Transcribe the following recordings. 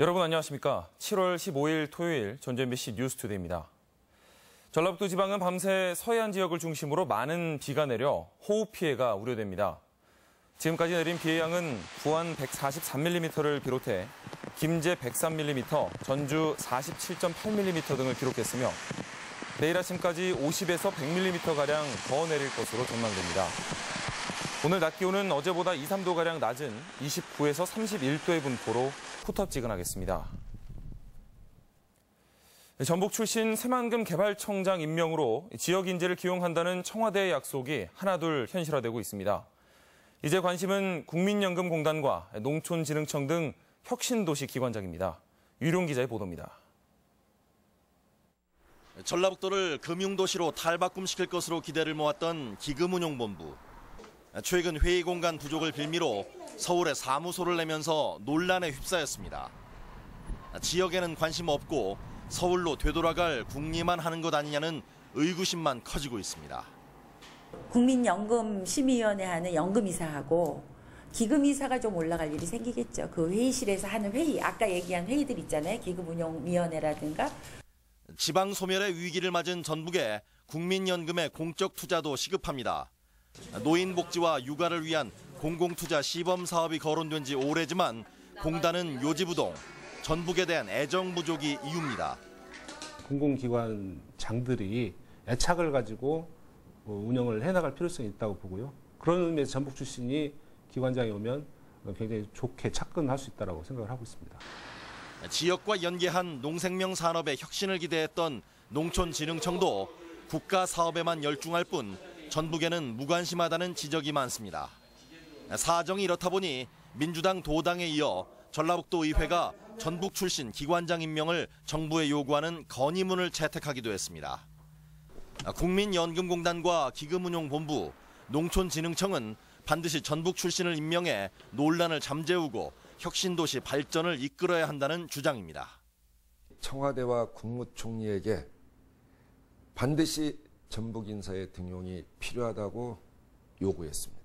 여러분 안녕하십니까? 7월 15일 토요일 전주 MBC 뉴스투데이입니다. 전라북도 지방은 밤새 서해안 지역을 중심으로 많은 비가 내려 호우 피해가 우려됩니다. 지금까지 내린 비의 양은 부안 143mm를 비롯해 김제 103mm, 전주 47.8mm 등을 기록했으며 내일 아침까지 50에서 100mm가량 더 내릴 것으로 전망됩니다. 오늘 낮 기온은 어제보다 2, 3도가량 낮은 29에서 31도의 분포로 후텁지근하겠습니다. 전북 출신 새만금 개발청장 임명으로 지역 인재를 기용한다는 청와대의 약속이 하나둘 현실화되고 있습니다. 이제 관심은 국민연금공단과 농촌진흥청 등 혁신도시 기관장입니다. 유룡 기자의 보도입니다. 전라북도를 금융도시로 탈바꿈시킬 것으로 기대를 모았던 기금운용본부. 최근 회의 공간 부족을 빌미로 서울에 사무소를 내면서 논란에 휩싸였습니다. 지역에는 관심 없고 서울로 되돌아갈 궁리만 하는 것 아니냐는 의구심만 커지고 있습니다. 국민연금심의위원회 하는 연금이사하고 기금이사가 좀 올라갈 일이 생기겠죠. 그 회의실에서 하는 회의, 아까 얘기한 회의들 있잖아요. 기금운용위원회라든가. 지방 소멸의 위기를 맞은 전북에 국민연금의 공적 투자도 시급합니다. 노인복지와 육아를 위한 공공투자 시범사업이 거론된 지 오래지만 공단은 요지부동, 전북에 대한 애정 부족이 이유입니다. 공공기관장들이 애착을 가지고 운영을 해나갈 필요성이 있다고 보고요. 그런 의미에서 전북 출신이 기관장이 오면 굉장히 좋게 착근할 수 있다고 생각을 하고 있습니다. 지역과 연계한 농생명 산업의 혁신을 기대했던 농촌진흥청도 국가 사업에만 열중할 뿐 전북에는 무관심하다는 지적이 많습니다. 사정이 이렇다 보니 민주당 도당에 이어 전라북도 의회가 전북 출신 기관장 임명을 정부에 요구하는 건의문을 채택하기도 했습니다. 국민연금공단과 기금운용본부, 농촌진흥청은 반드시 전북 출신을 임명해 논란을 잠재우고 혁신도시 발전을 이끌어야 한다는 주장입니다. 청와대와 국무총리에게 반드시 전북 인사의 등용이 필요하다고 요구했습니다.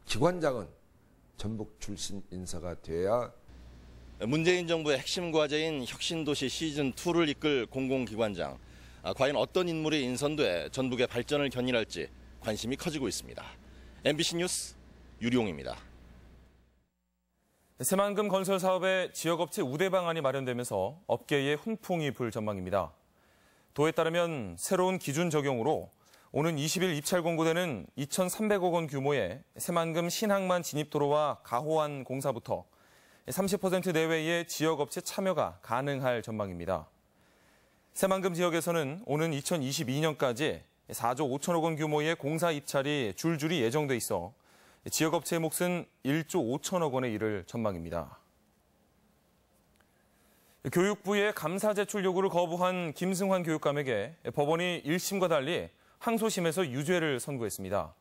기관장은 전북 출신 인사가 돼야 문재인 정부의 핵심 과제인 혁신도시 시즌2를 이끌 공공기관장. 과연 어떤 인물이 인선돼 전북의 발전을 견인할지 관심이 커지고 있습니다. MBC 뉴스 유룡입니다. 새만금 건설 사업에 지역업체 우대 방안이 마련되면서 업계에 훈풍이 불 전망입니다. 도에 따르면 새로운 기준 적용으로 오는 20일 입찰 공고되는 2,300억 원 규모의 새만금 신항만 진입도로와 가호안 공사부터 30% 내외의 지역업체 참여가 가능할 전망입니다. 새만금 지역에서는 오는 2022년까지 4조 5천억 원 규모의 공사 입찰이 줄줄이 예정돼 있어 지역업체의 몫은 1조 5천억 원에 이를 전망입니다. 교육부의 감사 제출 요구를 거부한 김승환 교육감에게 법원이 1심과 달리 항소심에서 유죄를 선고했습니다.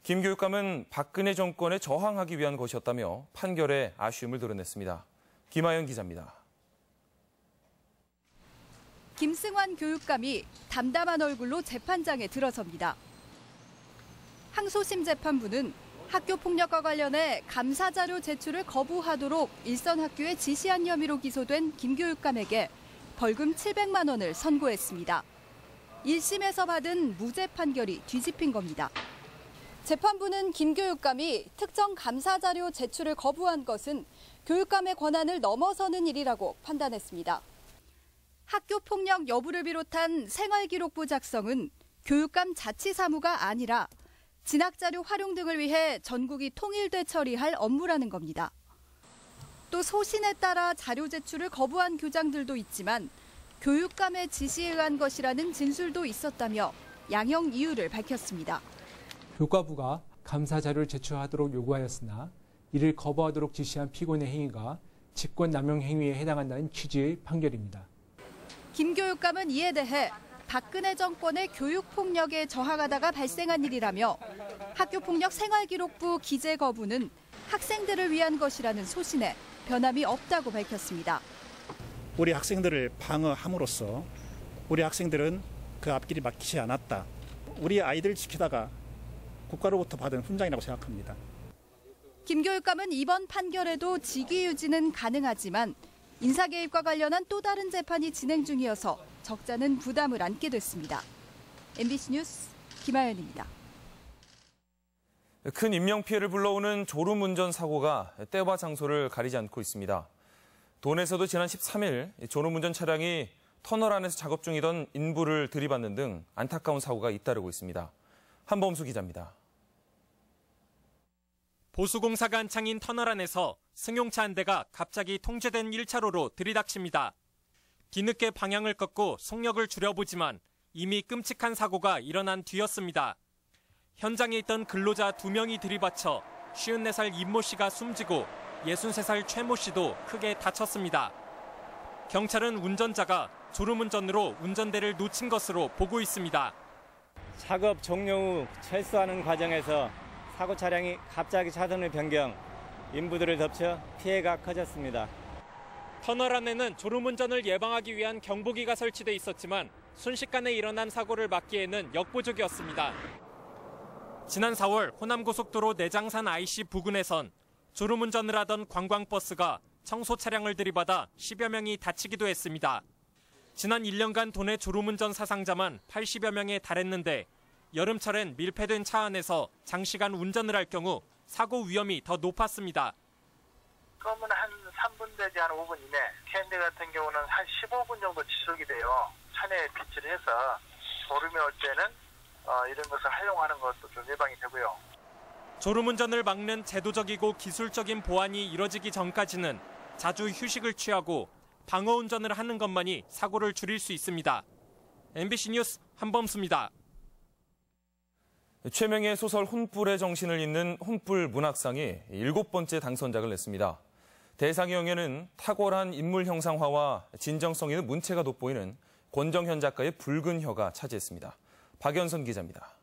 김 교육감은 박근혜 정권에 저항하기 위한 것이었다며 판결에 아쉬움을 드러냈습니다. 김하연 기자입니다. 김승환 교육감이 담담한 얼굴로 재판장에 들어섭니다. 항소심 재판부는 학교폭력과 관련해 감사자료 제출을 거부하도록 일선 학교에 지시한 혐의로 기소된 김 교육감에게 벌금 700만 원을 선고했습니다. 1심에서 받은 무죄 판결이 뒤집힌 겁니다. 재판부는 김 교육감이 특정 감사자료 제출을 거부한 것은 교육감의 권한을 넘어서는 일이라고 판단했습니다. 학교폭력 여부를 비롯한 생활기록부 작성은 교육감 자치사무가 아니라 진학자료 활용 등을 위해 전국이 통일돼 처리할 업무라는 겁니다. 또 소신에 따라 자료 제출을 거부한 교장들도 있지만 교육감의 지시에 의한 것이라는 진술도 있었다며 양형 이유를 밝혔습니다. 교과부가 감사 자료를 제출하도록 요구하였으나 이를 거부하도록 지시한 피고인의 행위가 직권남용 행위에 해당한다는 취지의 판결입니다. 김 교육감은 이에 대해 박근혜 정권의 교육폭력에 저항하다가 발생한 일이라며 학교폭력 생활기록부 기재 거부는 학생들을 위한 것이라는 소신에 변함이 없다고 밝혔습니다. 우리 학생들을 방어함으로써 우리 학생들은 그 앞길이 막히지 않았다. 우리 아이들 지키다가 국가로부터 받은 훈장이라고 생각합니다. 김 교육감은 이번 판결에도 직위 유지는 가능하지만 인사 개입과 관련한 또 다른 재판이 진행 중이어서 적자는 부담을 안게 됐습니다. MBC 뉴스 김아연입니다. 큰 인명피해를 불러오는 졸음운전 사고가 때와 장소를 가리지 않고 있습니다. 돈에서도 지난 13일 졸음운전 차량이 터널 안에서 작업 중이던 인부를 들이받는 등 안타까운 사고가 잇따르고 있습니다. 한범수 기자입니다. 보수공사가 한창인 터널 안에서 승용차 한 대가 갑자기 통제된 1차로로 들이닥칩니다. 뒤늦게 방향을 꺾고 속력을 줄여보지만 이미 끔찍한 사고가 일어난 뒤였습니다. 현장에 있던 근로자 2명이 들이받쳐 54살 임모 씨가 숨지고 63살 최모 씨도 크게 다쳤습니다. 경찰은 운전자가 졸음운전으로 운전대를 놓친 것으로 보고 있습니다. 작업 종료 후 철수하는 과정에서 사고 차량이 갑자기 차선을 변경, 인부들을 덮쳐 피해가 커졌습니다. 터널 안에는 졸음운전을 예방하기 위한 경보기가 설치돼 있었지만 순식간에 일어난 사고를 막기에는 역부족이었습니다. 지난 4월 호남고속도로 내장산 IC 부근에선 졸음운전을 하던 관광버스가 청소 차량을 들이받아 10여 명이 다치기도 했습니다. 지난 1년간 도내 졸음운전 사상자만 80여 명에 달했는데 여름철엔 밀폐된 차 안에서 장시간 운전을 할 경우 사고 위험이 더 높았습니다. 그러면 한 3분 내지 한 5분 이내, 캔디 같은 경우는 한 15분 정도 지속이 돼요. 차내에 비치를 해서 졸음이 올 때는 이런 것을 활용하는 것도 좀 예방이 되고요. 졸음운전을 막는 제도적이고 기술적인 보완이 이뤄지기 전까지는 자주 휴식을 취하고 방어운전을 하는 것만이 사고를 줄일 수 있습니다. MBC 뉴스 한범수입니다. 최명의 소설 혼불의 정신을 잇는 혼불 문학상이 7번째 당선작을 냈습니다. 대상형에는 탁월한 인물 형상화와 진정성 있는 문체가 돋보이는 권정현 작가의 붉은 혀가 차지했습니다. 박연선 기자입니다.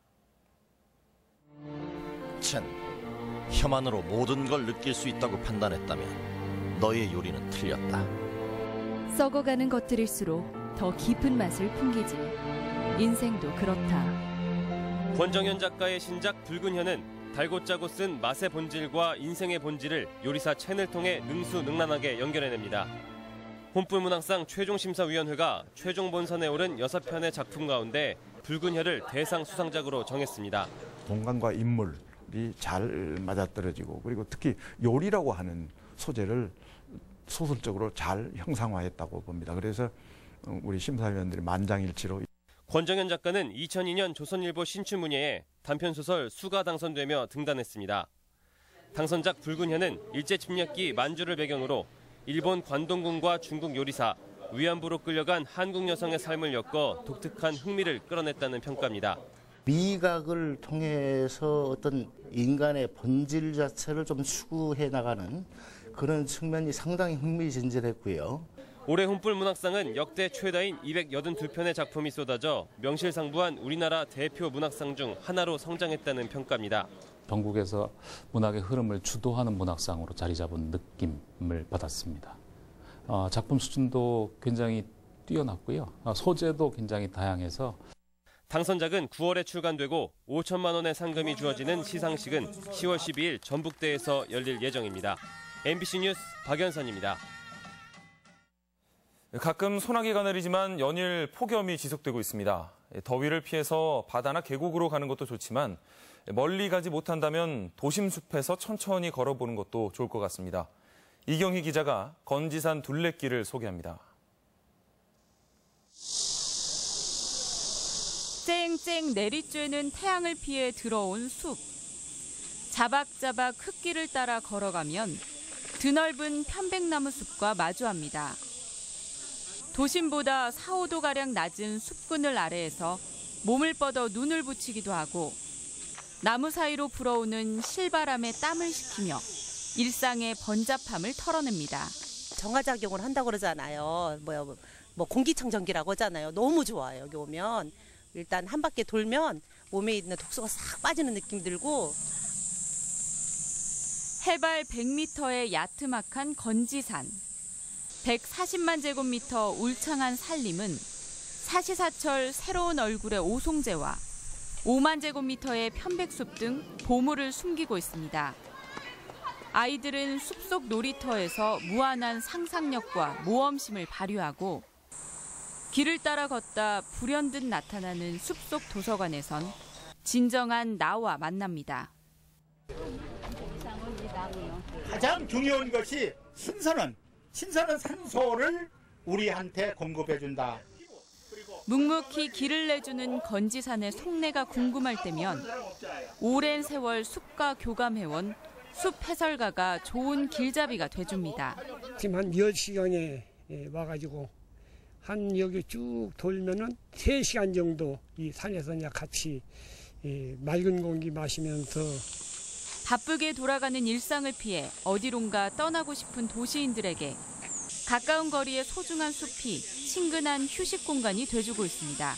쟨 혀만으로 모든 걸 느낄 수 있다고 판단했다면 너의 요리는 틀렸다. 썩어가는 것들일수록 더 깊은 맛을 풍기지. 인생도 그렇다. 권정현 작가의 신작 붉은 혀는 달고짜고 쓴 맛의 본질과 인생의 본질을 요리사 첸을 통해 능수능란하게 연결해냅니다. 혼불 문학상 최종심사위원회가 최종 본선에 오른 6편의 작품 가운데 붉은 혀를 대상 수상작으로 정했습니다. 공간과 인물이 잘 맞아떨어지고 그리고 특히 요리라고 하는 소재를 소설적으로 잘 형상화했다고 봅니다. 그래서 우리 심사위원들이 만장일치로. 권정현 작가는 2002년 조선일보 신춘문예에 단편소설 수가 당선되며 등단했습니다. 당선작 붉은 혀는 일제침략기 만주를 배경으로 일본 관동군과 중국 요리사, 위안부로 끌려간 한국 여성의 삶을 엮어 독특한 흥미를 끌어냈다는 평가입니다. 미각을 통해서 어떤 인간의 본질 자체를 좀 추구해 나가는 그런 측면이 상당히 흥미진진했고요. 올해 혼불 문학상은 역대 최다인 282편의 작품이 쏟아져 명실상부한 우리나라 대표 문학상 중 하나로 성장했다는 평가입니다. 전국에서 문학의 흐름을 주도하는 문학상으로 자리 잡은 느낌을 받았습니다. 작품 수준도 굉장히 뛰어났고요. 소재도 굉장히 다양해서 당선작은 9월에 출간되고 5천만 원의 상금이 주어지는 시상식은 10월 12일 전북대에서 열릴 예정입니다. MBC 뉴스 박연선입니다. 가끔 소나기가 내리지만 연일 폭염이 지속되고 있습니다. 더위를 피해서 바다나 계곡으로 가는 것도 좋지만 멀리 가지 못한다면 도심 숲에서 천천히 걸어보는 것도 좋을 것 같습니다. 이경희 기자가 건지산 둘레길을 소개합니다. 쨍쨍 내리쬐는 태양을 피해 들어온 숲. 자박자박 흙길을 따라 걸어가면 드넓은 편백나무 숲과 마주합니다. 도심보다 4, 5도가량 낮은 숲그늘 아래에서 몸을 뻗어 눈을 붙이기도 하고 나무 사이로 불어오는 실바람에 땀을 식히며 일상의 번잡함을 털어냅니다. 정화작용을 한다고 그러잖아요. 뭐 공기청정기라고 하잖아요. 너무 좋아요. 여기 오면 일단 한 바퀴 돌면 몸에 있는 독소가 싹 빠지는 느낌 들고. 해발 100m의 야트막한 건지산. 140만 제곱미터 울창한 산림은 사시사철 새로운 얼굴의 오송재와 5만 제곱미터의 편백숲 등 보물을 숨기고 있습니다. 아이들은 숲속 놀이터에서 무한한 상상력과 모험심을 발휘하고 길을 따라 걷다 불현듯 나타나는 숲속 도서관에선 진정한 나와 만납니다. 가장 중요한 것이 신선한 산소를 우리한테 공급해준다. 묵묵히 길을 내주는 건지산의 속내가 궁금할 때면 오랜 세월 숲과 교감해온 숲 해설가가 좋은 길잡이가 돼줍니다. 지금 한 10시경에 와가지고 한 여기 쭉 돌면은 3시간 정도 이 산에서 그냥 같이 맑은 공기 마시면서 바쁘게 돌아가는 일상을 피해 어디론가 떠나고 싶은 도시인들에게 가까운 거리의 소중한 숲이 친근한 휴식 공간이 돼주고 있습니다.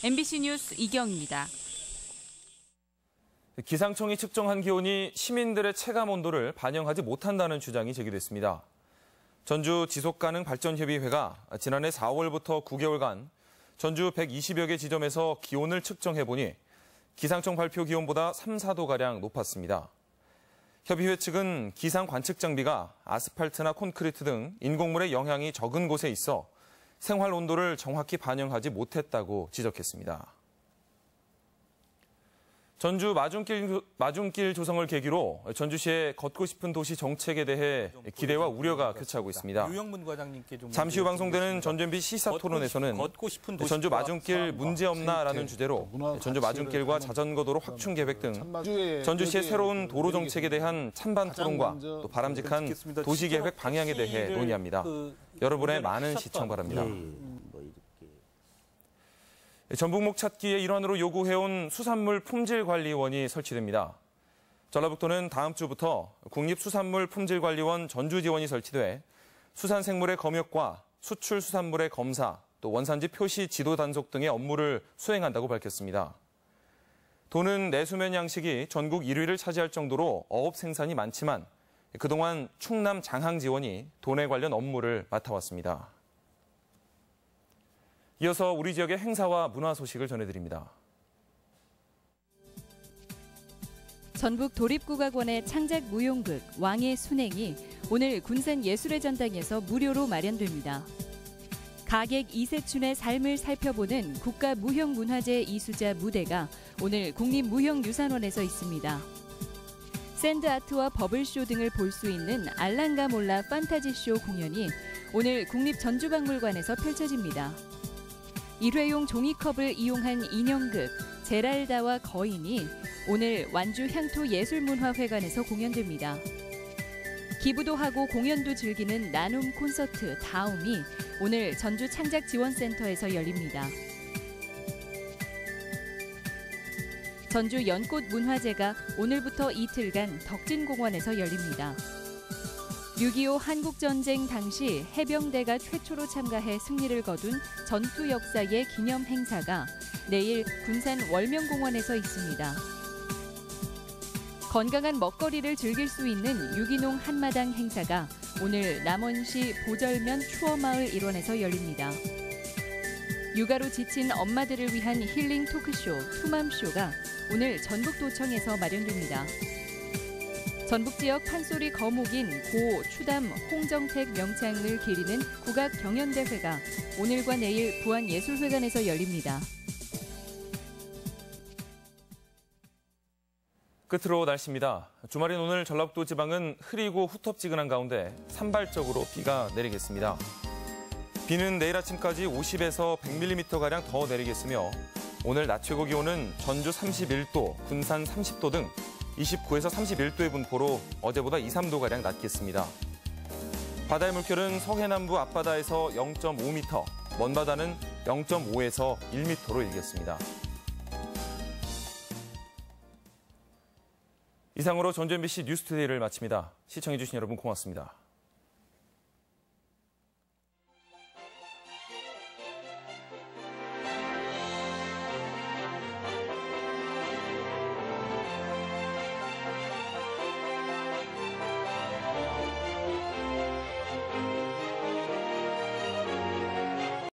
MBC 뉴스 이경입니다. 기상청이 측정한 기온이 시민들의 체감 온도를 반영하지 못한다는 주장이 제기됐습니다. 전주 지속가능발전협의회가 지난해 4월부터 9개월간 전주 120여 개 지점에서 기온을 측정해보니 기상청 발표 기온보다 3, 4도가량 높았습니다. 협의회 측은 기상 관측 장비가 아스팔트나 콘크리트 등 인공물의 영향이 적은 곳에 있어 생활 온도를 정확히 반영하지 못했다고 지적했습니다. 전주 마중길 조성을 계기로 전주시의 걷고 싶은 도시 정책에 대해 기대와 우려가 교차하고 있습니다. 유영문 과장님께 좀 잠시 후 방송되는 전주 MBC 시사토론에서는 전주 마중길 문제없나라는 주제로 전주 마중길과 자전거도로 확충 계획 등 전주시의 새로운 도로 정책에 대한 찬반 토론과 또 바람직한 도시계획 방향에 대해 논의합니다. 여러분의 많은 시청 바랍니다. 전북목 찾기의 일환으로 요구해온 수산물 품질관리원이 설치됩니다. 전라북도는 다음 주부터 국립수산물품질관리원 전주지원이 설치돼 수산생물의 검역과 수출 수산물의 검사, 또 원산지 표시 지도 단속 등의 업무를 수행한다고 밝혔습니다. 도는 내수면 양식이 전국 1위를 차지할 정도로 어업 생산이 많지만 그동안 충남 장항지원이 도내 관련 업무를 맡아왔습니다. 이어서 우리 지역의 행사와 문화 소식을 전해드립니다. 전북 도립국악원의 창작 무용극 왕의 순행이 오늘 군산 예술의 전당에서 무료로 마련됩니다. 가객 이세춘의 삶을 살펴보는 국가무형문화재 이수자 무대가 오늘 국립무형유산원에서 있습니다. 샌드아트와 버블쇼 등을 볼 수 있는 알랑가몰라 판타지쇼 공연이 오늘 국립전주박물관에서 펼쳐집니다. 일회용 종이컵을 이용한 인형극 제랄다와 거인이 오늘 완주 향토예술문화회관에서 공연됩니다. 기부도 하고 공연도 즐기는 나눔 콘서트 다움이 오늘 전주 창작지원센터에서 열립니다. 전주 연꽃문화제가 오늘부터 이틀간 덕진공원에서 열립니다. 6.25 한국전쟁 당시 해병대가 최초로 참가해 승리를 거둔 전투 역사의 기념 행사가 내일 군산 월명공원에서 있습니다. 건강한 먹거리를 즐길 수 있는 유기농 한마당 행사가 오늘 남원시 보절면 추어마을 일원에서 열립니다. 육아로 지친 엄마들을 위한 힐링 토크쇼 투맘쇼가 오늘 전북도청에서 마련됩니다. 전북 지역 판소리 거목인 고, 추담, 홍정택 명창을 기리는 국악경연대회가 오늘과 내일 부안예술회관에서 열립니다. 끝으로 날씨입니다. 주말인 오늘 전라북도 지방은 흐리고 후텁지근한 가운데 산발적으로 비가 내리겠습니다. 비는 내일 아침까지 50에서 100mm가량 더 내리겠으며 오늘 낮 최고 기온은 전주 31도, 군산 30도 등 29에서 31도의 분포로 어제보다 2, 3도가량 낮겠습니다. 바다의 물결은 서해남부 앞바다에서 0.5m, 먼바다는 0.5에서 1m로 일겠습니다. 이상으로 전주 MBC 뉴스투데이를 마칩니다. 시청해주신 여러분 고맙습니다.